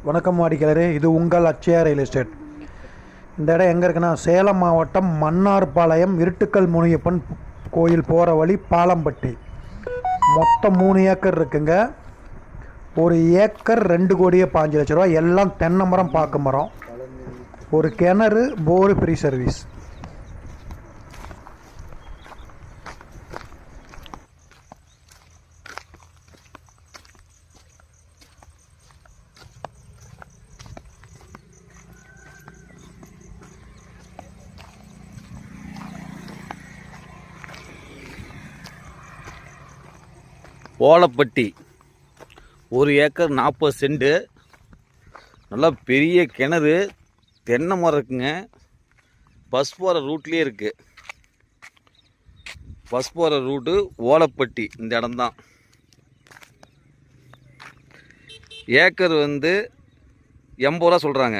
வணக்கம் வாடிக்கையாளரே, இது உங்கள் அட்சயா ரியல் எஸ்டேட். இந்த இடம் எங்கே இருக்குன்னா, சேலம் மாவட்டம் மன்னார்பாளையம் இருட்டுக்கல் முனியப்பன் கோயில் போகிற வழி பாலம்பட்டி. மொத்தம் 3 ஏக்கர் இருக்குங்க. 1 ஏக்கர் 2 கோடியே 5 லட்ச ரூபா. எல்லாம் தென்னை மரம், பாக்கு மரம், ஒரு கிணறு, bore, free service. Olappatti 1 acre 40 cent. நல்லா பெரிய கிணறு, தென்னை மரம் இருக்குங்க. பஸ் போகிற ரூட்லேயே இருக்குது. பஸ் போகிற ரூட்டு ஓலப்பட்டி. இந்த இடம்தான். ஏக்கர் 80 ரூபா சொல்கிறாங்க.